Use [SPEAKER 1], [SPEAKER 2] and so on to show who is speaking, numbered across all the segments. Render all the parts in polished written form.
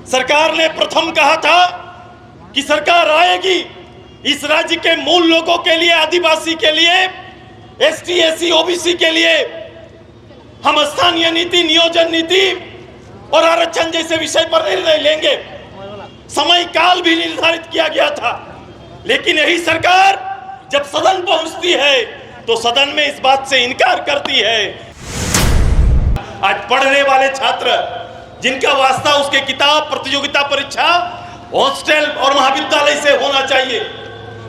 [SPEAKER 1] सरकार ने प्रथम कहा था कि सरकार आएगी इस राज्य के मूल लोगों के लिए, आदिवासी के लिए, एसटी, एससी, ओबीसी के लिए हम स्थानीय नीति, नियोजन नीति और आरक्षण जैसे विषय पर निर्णय लेंगे। समय काल भी निर्धारित किया गया था, लेकिन यही सरकार जब सदन पहुंचती है तो सदन में इस बात से इनकार करती है। आज पढ़ने वाले छात्र जिनका वास्ता उसके किताब, प्रतियोगिता परीक्षा हॉस्टल और महाविद्यालय से होना चाहिए,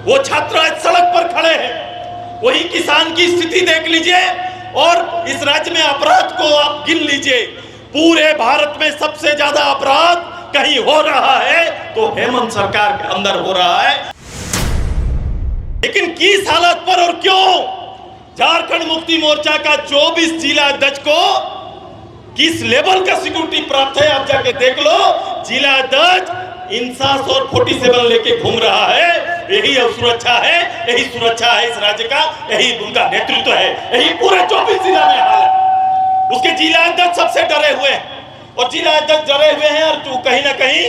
[SPEAKER 1] वो छात्र आज सड़क पर खड़े हैं। वही किसान की स्थिति देख लीजिए और इस राज्य में अपराध को आप गिन लीजिए। पूरे भारत में सबसे ज्यादा अपराध कहीं हो रहा है तो हेमंत सरकार के अंदर हो रहा है। लेकिन किस हालत पर और क्यों झारखंड मुक्ति मोर्चा का 24 जिला अध्यक्ष को किस लेवल का सिक्योरिटी प्राप्त है, आप जाके देख लो। जिला अध्यक्ष इंसास और 47 लेके घूम रहा है। यही सुरक्षा है, यही सुरक्षा है इस राज्य का, यही उनका नेतृत्व है, यही पूरे 24 जिला में हाल है। उसके जिला अध्यक्ष सबसे डरे हुए हैं और जिला अध्यक्ष डरे हुए हैं और जो कहीं ना कहीं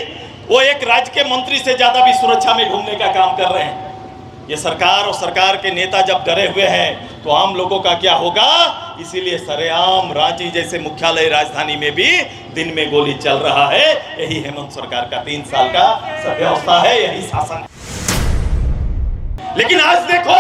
[SPEAKER 1] वो एक राज्य के मंत्री से ज्यादा भी सुरक्षा में घूमने का काम कर रहे हैं। ये सरकार और सरकार के नेता जब डरे हुए हैं तो आम लोगों का क्या होगा। इसीलिए सरेआम रांची जैसे मुख्यालय राजधानी में भी दिन में गोली चल रहा है। यही हेमंत सरकार का 3 साल का व्यवस्था है, यही शासन है। लेकिन आज देखो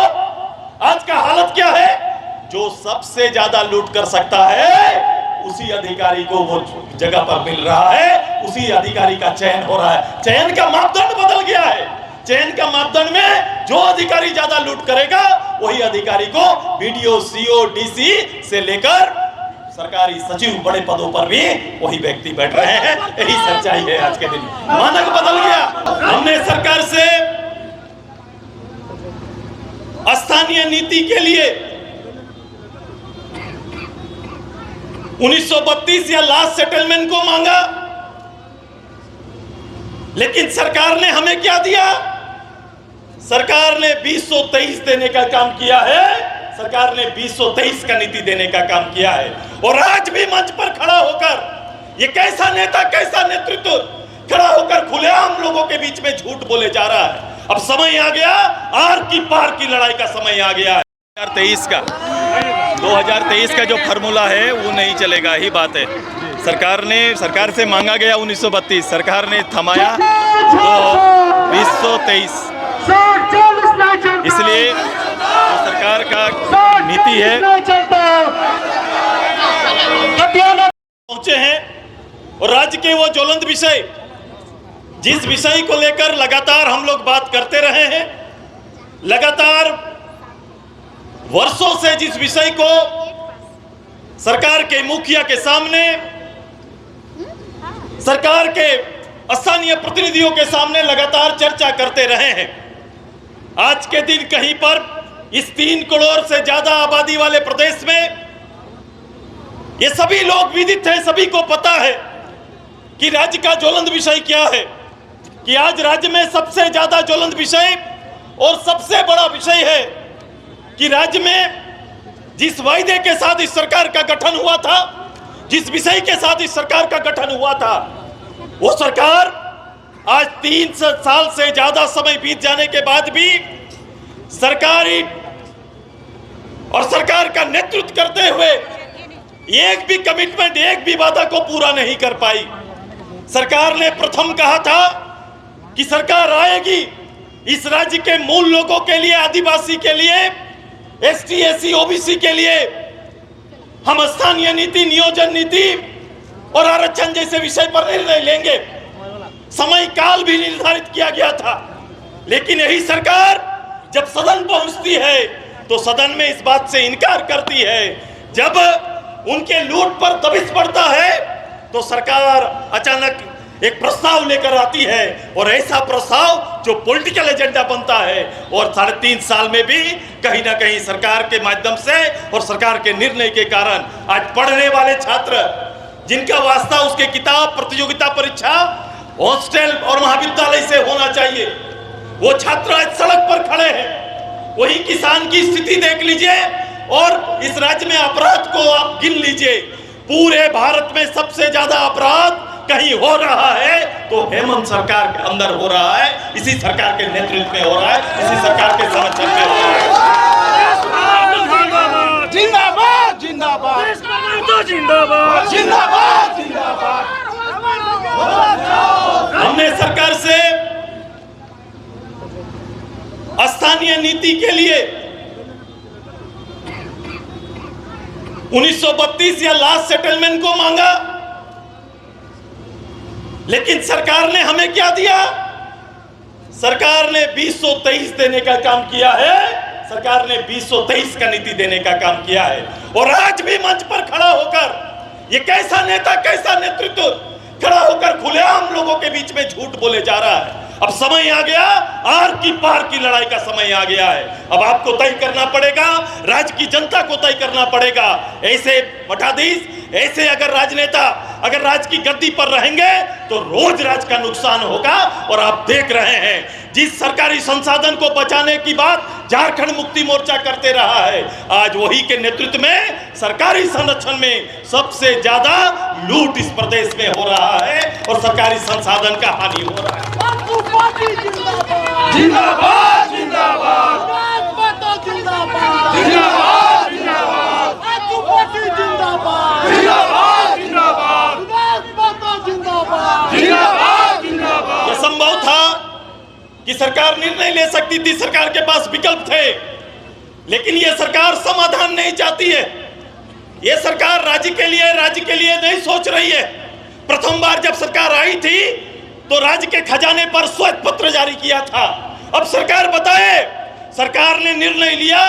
[SPEAKER 1] आज का हालत क्या है। जो सबसे ज्यादा लूट कर सकता है उसी अधिकारी को वो जगह पर मिल रहा है, उसी अधिकारी का चयन हो रहा है। चयन का मापदंड बदल गया है। चयन का मापदंड में जो अधिकारी ज्यादा लूट करेगा वही अधिकारी को बीडीओ, सीओ, डीसी से लेकर सरकारी सचिव बड़े पदों पर भी वही व्यक्ति बैठ रहे हैं। यही सच्चाई है आज के दिन। मानक बदल गया। हमने सरकार से स्थानीय नीति के लिए 1932 या लास्ट सेटलमेंट को मांगा, लेकिन सरकार ने हमें क्या दिया। सरकार ने 2023 देने का काम किया है। सरकार ने 2023 का नीति देने का काम किया है। और आज भी मंच पर खड़ा होकर ये कैसा नेता, कैसा नेतृत्व खड़ा होकर खुलेआम लोगों के बीच में झूठ बोले जा रहा है। अब समय आ गया, आर की पार की लड़ाई का समय आ गया है। 2023 का जो फार्मूला है वो नहीं चलेगा, ही बात है। सरकार से मांगा गया 1932, सरकार ने थमाया तो 2023। इसलिए तो सरकार का नीति है। पहुंचे हैं और राज्य के वो ज्वलंत विषय, जिस विषय को लेकर लगातार हम लोग बात करते रहे हैं, लगातार वर्षों से जिस विषय को सरकार के मुखिया के सामने, सरकार के स्थानीय प्रतिनिधियों के सामने लगातार चर्चा करते रहे हैं। आज के दिन कहीं पर इस 3 करोड़ से ज्यादा आबादी वाले प्रदेश में ये सभी लोग विदित हैं, सभी को पता है कि राज्य का ज्वलंत विषय क्या है। कि आज राज्य में सबसे ज्यादा ज्वलंत विषय और सबसे बड़ा विषय है कि राज्य में जिस वायदे के साथ इस सरकार का गठन हुआ था, जिस विषय के साथ इस सरकार का गठन हुआ था, वो सरकार आज 3 साल से ज्यादा समय बीत जाने के बाद भी सरकारी और सरकार का नेतृत्व करते हुए एक भी कमिटमेंट, एक भी वादा को पूरा नहीं कर पाई। सरकार ने प्रथम कहा था कि सरकार आएगी इस राज्य के मूल लोगों के लिए, आदिवासी के लिए, एसटी, एससी, ओबीसी के लिए हम स्थानीय नीति, नियोजन नीति और आरक्षण जैसे विषय पर निर्णय लेंगे। समय काल भी निर्धारित किया गया था, लेकिन यही सरकार जब सदन पहुंचती है तो सदन में इस बात से इनकार करती है। जब उनके लूट पर दबिश पड़ता है तो सरकार अचानक एक प्रस्ताव लेकर आती है और ऐसा प्रस्ताव जो पॉलिटिकल एजेंडा बनता है। और 3.5 साल में भी कहीं ना कहीं सरकार के माध्यम से और सरकार के निर्णय के कारण आज पढ़ने वाले छात्र जिनका वास्ता उसके किताब, प्रतियोगिता परीक्षा हॉस्टल और महाविद्यालय से होना चाहिए, वो छात्र आज सड़क पर खड़े हैं। वही किसान की स्थिति देख लीजिए और इस राज्य में अपराध को आप गिन लीजिए। पूरे भारत में सबसे ज्यादा अपराध कहीं हो रहा है तो हेमंत सरकार के अंदर हो रहा है, इसी सरकार के नेतृत्व में हो रहा है, इसी सरकार के संरक्षण में हो रहा है।
[SPEAKER 2] जिंदाबाद जिंदाबाद जिंदाबाद जिंदाबाद जिंदाबाद।
[SPEAKER 1] हमने सरकार से स्थानीय नीति के लिए 1932 या लास्ट सेटलमेंट को मांगा, लेकिन सरकार ने हमें क्या दिया? सरकार ने 2023 देने का काम किया है। सरकार ने 2023 का नीति देने का काम किया है। और आज भी मंच पर खड़ा होकर ये कैसा नेता, कैसा नेतृत्व खड़ा होकर खुलेआम लोगों के बीच में झूठ बोले जा रहा है। अब समय आ गया, आर की पार की लड़ाई का समय आ गया है। अब आपको तय करना पड़ेगा, राज्य की जनता को तय करना पड़ेगा। ऐसे मठाधीश, ऐसे अगर राजनेता अगर राज्य की गद्दी पर रहेंगे तो रोज राज्य का नुकसान होगा। और आप देख रहे हैं जिस सरकारी संसाधन को बचाने की बात झारखंड मुक्ति मोर्चा करते रहा है, आज वही के नेतृत्व में सरकारी संरक्षण में सबसे ज्यादा लूट इस प्रदेश में हो रहा है और सरकारी संसाधन का हानि हो रहा है।
[SPEAKER 2] जिंदाबाद जिंदाबाद जिंदाबाद जिंदाबाद जिंदाबाद जिंदाबाद जिंदाबाद जिंदाबाद।
[SPEAKER 1] यह संभव था कि सरकार निर्णय ले सकती थी, सरकार के पास विकल्प थे, लेकिन यह सरकार समाधान नहीं चाहती है। यह सरकार राज्य के लिए नहीं सोच रही है। प्रथम बार जब सरकार आई थी तो राज्य के खजाने पर श्वेत पत्र जारी किया था। अब सरकार बताए, सरकार ने निर्णय लिया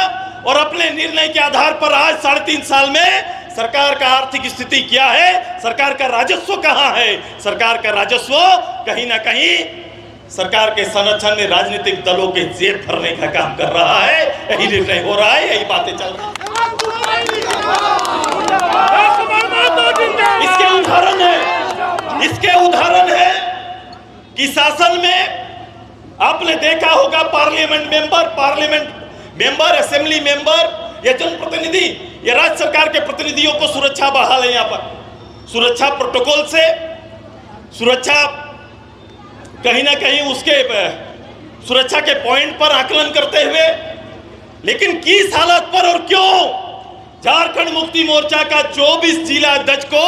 [SPEAKER 1] और अपने निर्णय के आधार पर आज 3.5 साल में सरकार का आर्थिक स्थिति क्या है, सरकार का राजस्व कहां है? सरकार का राजस्व कहीं ना कहीं सरकार के संरक्षण में राजनीतिक दलों के जेब भरने का काम कर रहा है। यही निर्णय हो रहा है, यही बातें चल रही हैं। इसके उदाहरण है कि शासन में आपने देखा होगा पार्लियामेंट मेंबर, असेंबली मेंबर या जनप्रतिनिधि या राज्य सरकार के प्रतिनिधियों को सुरक्षा बहाल है। यहाँ पर सुरक्षा प्रोटोकॉल से सुरक्षा कहीं ना कहीं उसके सुरक्षा के पॉइंट पर आकलन करते हुए, लेकिन किस हालत पर और क्यों झारखंड मुक्ति मोर्चा का 24 जिला अध्यक्ष को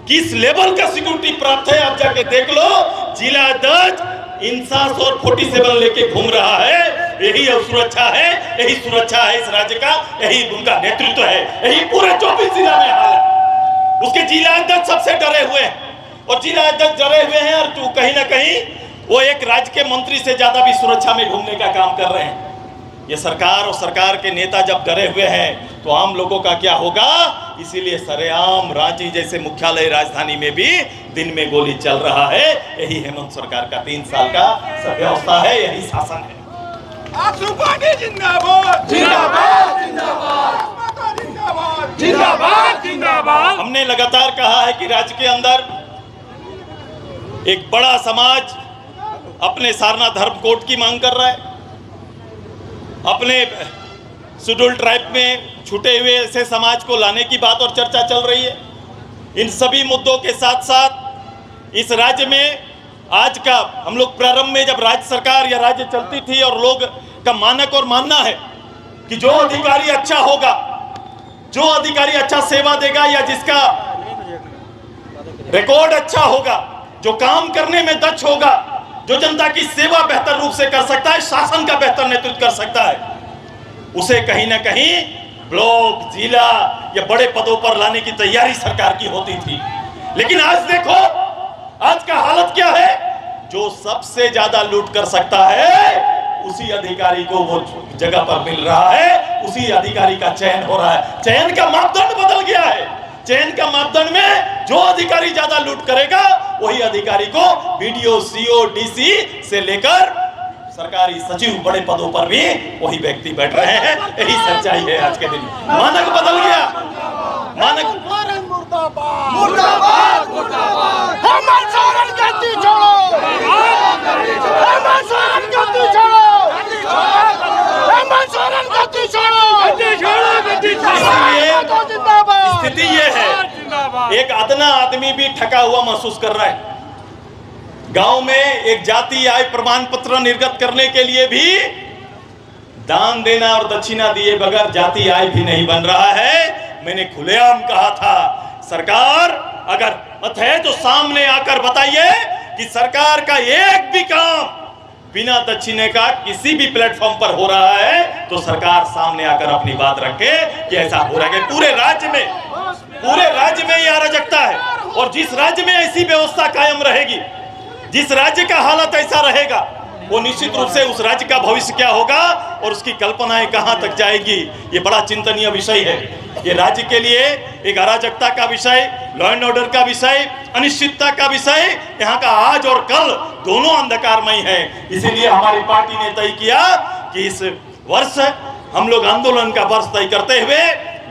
[SPEAKER 1] किस लेवल का सिक्योरिटी प्राप्त है? आप जाके देख लो। जिला अध्यक्ष इंसास और 47 लेके घूम रहा है। यही सुरक्षा है, यही सुरक्षा है इस राज्य का, यही उनका नेतृत्व है, यही पूरे 24 जिला में हाल है। उसके जिला अध्यक्ष सबसे डरे हुए हैं और जिला अध्यक्ष डरे हुए हैं और तू कहीं ना कहीं वो एक राज्य के मंत्री से ज्यादा भी सुरक्षा में घूमने का काम कर रहे हैं। ये सरकार और सरकार के नेता जब डरे हुए हैं तो आम लोगों का क्या होगा? इसीलिए सरेआम रांची जैसे मुख्यालय राजधानी में भी दिन में गोली चल रहा है। यही हेमंत सरकार का 3 साल का व्यवस्था है, यही शासन है।
[SPEAKER 2] जिंदाबाद जिंदाबाद जिंदाबाद जिंदाबाद जिंदाबाद।
[SPEAKER 1] हमने लगातार कहा है कि राज्य के अंदर एक बड़ा समाज अपने सारनाथ धर्म कोड की मांग कर रहा है। अपने शेड्यूल ट्राइब में छूटे हुए ऐसे समाज को लाने की बात और चर्चा चल रही है। इन सभी मुद्दों के साथ साथ इस राज्य में आज का हम लोग प्रारंभ में जब राज्य सरकार या राज्य चलती थी और लोग का मानक और मानना है कि जो अधिकारी अच्छा होगा, जो अधिकारी अच्छा सेवा देगा या जिसका रिकॉर्ड अच्छा होगा, जो काम करने में दक्ष होगा, जो जनता की सेवा बेहतर रूप से कर सकता है, शासन का बेहतर नेतृत्व कर सकता है, उसे कहीं ना कहीं ब्लॉक, जिला या बड़े पदों पर लाने की तैयारी सरकार की होती थी। लेकिन आज देखो, आज का हालत क्या है? जो सबसे ज्यादा लूट कर सकता है उसी अधिकारी को वो जगह पर मिल रहा है, उसी अधिकारी का चयन हो रहा है। चयन का मापदंड बदल गया है। चयन का मापदंड में जो अधिकारी ज्यादा लूट करेगा वही अधिकारी को बीडीओ, सीओ, डीसी से लेकर सरकारी सचिव बड़े पदों पर भी वही व्यक्ति बैठ रहे हैं। यही सच्चाई है आज के दिन। मानक बदल गया। मानक
[SPEAKER 2] मुर्दाबाद मुर्दाबाद मुर्दाबाद। हेमंत सोरेन गद्दी छोड़ो, हेमंत सोरेन गद्दी छोड़ो, हेमंत सोरेन गद्दी छोड़ो, गद्दी छोड़ो।
[SPEAKER 1] स्थिति ये है, एक अदना आदमी भी ठगा हुआ महसूस कर रहा है। गांव में एक जाति आय प्रमाण पत्र निर्गत करने के लिए भी दान देना और दक्षिणा दिए बगैर जाति आय भी नहीं बन रहा है। मैंने खुलेआम कहा था, सरकार अगर मत है तो सामने आकर बताइए कि सरकार का एक भी काम बिना दक्षिणे का किसी भी प्लेटफॉर्म पर हो रहा है तो सरकार सामने आकर अपनी बात रखे कि ऐसा हो रहा है। पूरे राज्य में यह अराजकता है, और जिस राज्य में ऐसी व्यवस्था कायम रहेगी, जिस राज्य का हालत ऐसा रहेगा, वो निश्चित रूप से उस राज्य का भविष्य क्या होगा और उसकी कल्पनाएं कहां तक जाएगी, ये बड़ा चिंतनीय विषय है। ये राज्य के लिए एक अराजकता का विषय, लॉ एंड ऑर्डर का विषय, अनिश्चितता का विषय, यहाँ का आज और कल दोनों अंधकारमय है। इसीलिए हमारी पार्टी ने तय किया कि इस वर्ष हम लोग आंदोलन का वर्ष तय करते हुए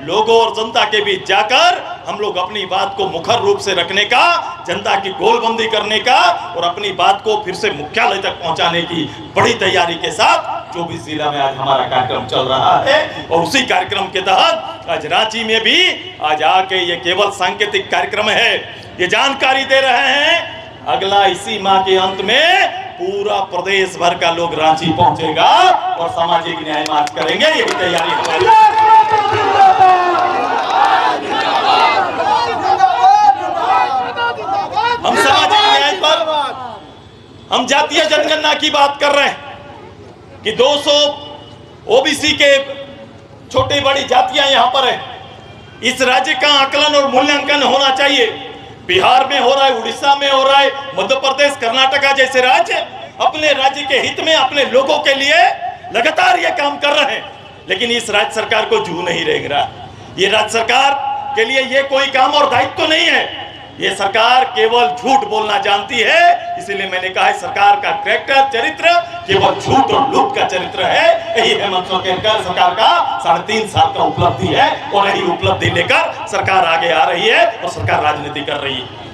[SPEAKER 1] लोगों और जनता के बीच जाकर हम लोग अपनी बात को मुखर रूप से रखने का, जनता की गोलबंदी करने का और अपनी बात को फिर से मुख्यालय तक पहुंचाने की बड़ी तैयारी के साथ 24 जिला में आज हमारा कार्यक्रम चल रहा है। और उसी कार्यक्रम के तहत आज रांची में भी आज आके ये केवल सांकेतिक कार्यक्रम है, ये जानकारी दे रहे हैं अगला इसी माह के अंत में पूरा प्रदेश भर का लोग रांची पहुंचेगा और सामाजिक न्याय मार्च करेंगे। ये भी तैयारी हमारी। हम सामाजिक न्याय पर, हम जातीय जनगणना की बात कर रहे हैं कि 200 ओबीसी के छोटी बड़ी जातियां यहां पर है। इस राज्य का आकलन और मूल्यांकन होना चाहिए। बिहार में हो रहा है, उड़ीसा में हो रहा है, मध्य प्रदेश, कर्नाटका जैसे राज्य अपने राज्य के हित में, अपने लोगों के लिए लगातार ये काम कर रहे हैं, लेकिन इस राज्य सरकार को जू नहीं रेंग रहा। ये राज्य सरकार के लिए ये कोई काम और दायित्व तो नहीं है। ये सरकार केवल झूठ बोलना जानती है। इसीलिए मैंने कहा है सरकार का कैरेक्टर, चरित्र केवल झूठ और लूट का चरित्र है। यही हेमंत सोरेन सरकार का 3.5 साल का उपलब्धि है और यही उपलब्धि लेकर सरकार आगे आ रही है और सरकार राजनीति कर रही है।